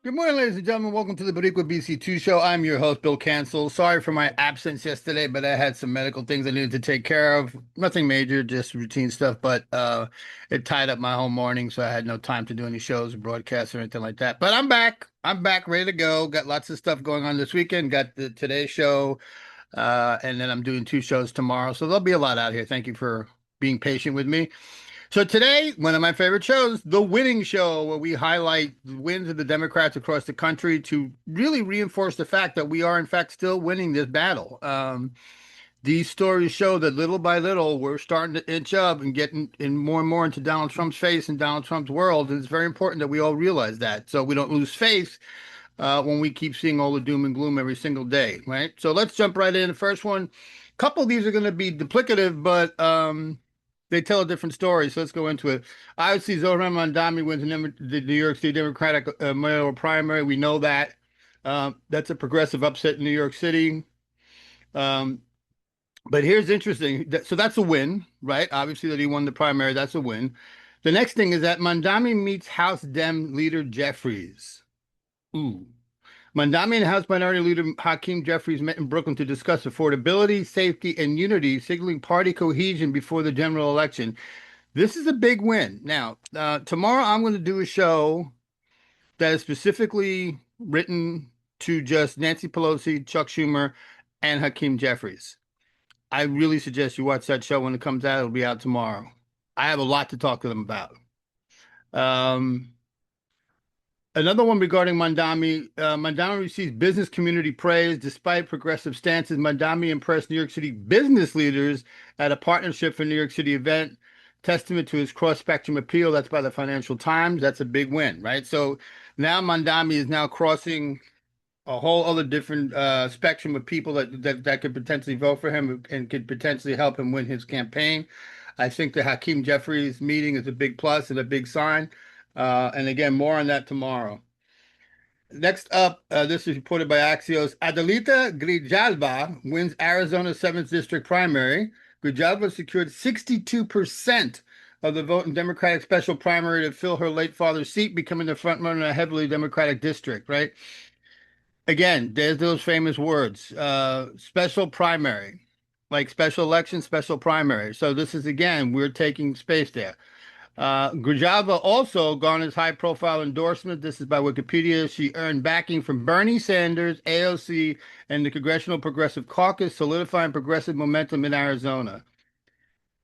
Good morning, ladies and gentlemen. Welcome to the BoricuaBC2 show. I'm your host, Bill Cancel. Sorry for my absence yesterday, but I had some medical things I needed to take care of. Nothing major, just routine stuff, but it tied up my whole morning, so I had no time to do any shows or broadcasts or anything like that. But I'm back. I'm back, ready to go. Got lots of stuff going on this weekend. Got the Today show, and then I'm doing two shows tomorrow. So there'll be a lot out here. Thank you for being patient with me. So today, one of my favorite shows, The Winning Show, where we highlight the wins of the Democrats across the country to really reinforce the fact that we are, in fact, still winning this battle. These stories show that little by little, we're starting to inch up and getting in more and more into Donald Trump's face and Donald Trump's world. And it's very important that we all realize that so we don't lose faith when we keep seeing all the doom and gloom every single day, right? So let's jump right in. The first one, a couple of these are going to be duplicative, but they tell a different story. So let's go into it. Obviously, Zohran Mamdani wins the New York City Democratic mayoral primary. We know that. That's a progressive upset in New York City. Um, but here's interesting. So that's a win, right? Obviously, that he won the primary. That's a win. The next thing is that Mamdani meets House Dem leader Jeffries. Ooh. Mamdani and House Minority Leader Hakeem Jeffries met in Brooklyn to discuss affordability, safety, and unity, signaling party cohesion before the general election. This is a big win. Now, tomorrow I'm going to do a show that is specifically written to just Nancy Pelosi, Chuck Schumer, and Hakeem Jeffries. I really suggest you watch that show when it comes out. It'll be out tomorrow. I have a lot to talk to them about. Um, Another one regarding Mamdani. Mamdani receives business community praise despite progressive stances. Mamdani impressed New York City business leaders at a Partnership for New York City event, testament to his cross-spectrum appeal. That's by the Financial Times. That's a big win, right? So now Mamdani is now crossing a whole other different spectrum of people that could potentially vote for him and could potentially help him win his campaign. I think the Hakeem Jeffries meeting is a big plus and a big sign. And again, more on that tomorrow. Next up, this is reported by Axios. Adelita Grijalva wins Arizona's 7th district primary. Grijalva secured 62% of the vote in Democratic special primary to fill her late father's seat, becoming the frontrunner in a heavily Democratic district, right? Again, there's those famous words, special primary, like special election, special primary. So this is, again, we're taking space there. Grijalva also garners high-profile endorsement. This is by Wikipedia. She earned backing from Bernie Sanders, AOC, and the Congressional Progressive Caucus, solidifying progressive momentum in Arizona.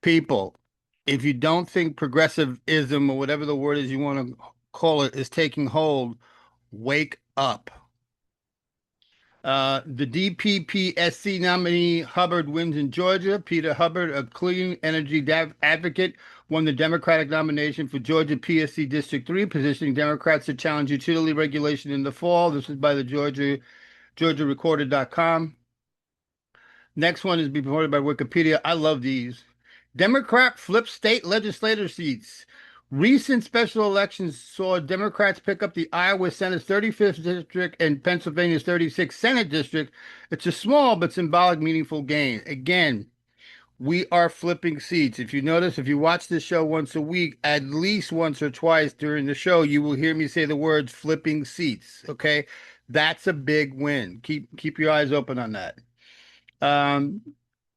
People, if you don't think progressivism or whatever the word is you want to call it is taking hold, wake up. The DPPSC nominee Hubbard wins in Georgia. Peter Hubbard, a clean energy advocate, won the Democratic nomination for Georgia PSC District 3, positioning Democrats to challenge utility regulation in the fall. This is by the GeorgiaRecorder.com. Next one is reported by Wikipedia. I love these. Democrat flips state legislator seats. Recent special elections saw Democrats pick up the Iowa Senate's 35th district and Pennsylvania's 36th Senate district. It's a small but symbolic, meaningful gain. Again, we are flipping seats. If you notice, if you watch this show once a week, at least once or twice during the show, you will hear me say the words flipping seats. Okay? That's a big win. Keep your eyes open on that.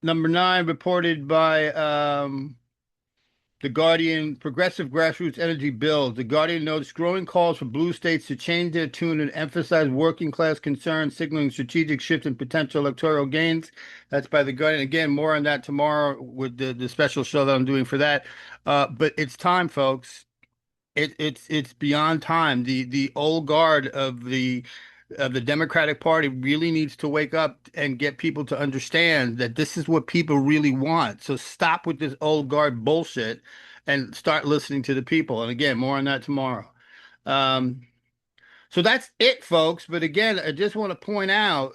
Number 9, reported by The Guardian, progressive grassroots energy bills. The Guardian notes growing calls for blue states to change their tune and emphasize working class concerns, signaling strategic shift in potential electoral gains. That's by The Guardian. Again, more on that tomorrow with the special show that I'm doing for that. But it's time, folks. It's beyond time. The old guard of the Democratic Party really needs to wake up and get people to understand that this is what people really want. So stop with this old guard bullshit and start listening to the people. And again, more on that tomorrow. Um, so that's it, folks. But again, I just want to point out,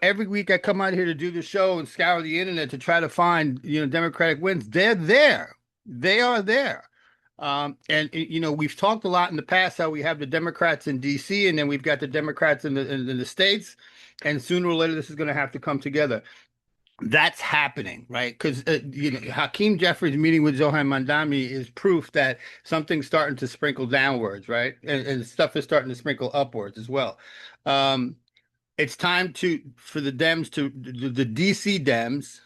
every week I come out here to do the show and scour the internet to try to find, Democratic wins. They're there. They are there. And we've talked a lot in the past how we have the Democrats in D.C. and then we've got the Democrats in the states, and sooner or later this is going to have to come together. That's happening, right? Because Hakeem Jeffries meeting with Zohan Mandami is proof that something's starting to sprinkle downwards, right? And stuff is starting to sprinkle upwards as well. Um, it's time for the Dems the DC Dems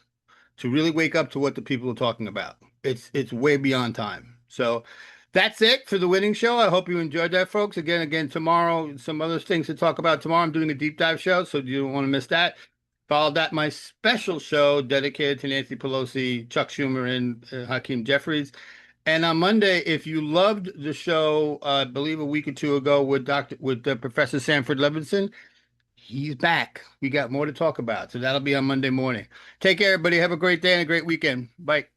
to really wake up to what the people are talking about. It's way beyond time. So that's it for the winning show. I hope you enjoyed that, folks. Again, tomorrow, some other things to talk about tomorrow. I'm doing a deep dive show, so you don't want to miss that. Follow that my special show dedicated to Nancy Pelosi, Chuck Schumer, and Hakeem Jeffries. And on Monday, if you loved the show, I believe a week or two ago with Professor Sanford Levinson, he's back. We got more to talk about. So that'll be on Monday morning. Take care, everybody. Have a great day and a great weekend. Bye.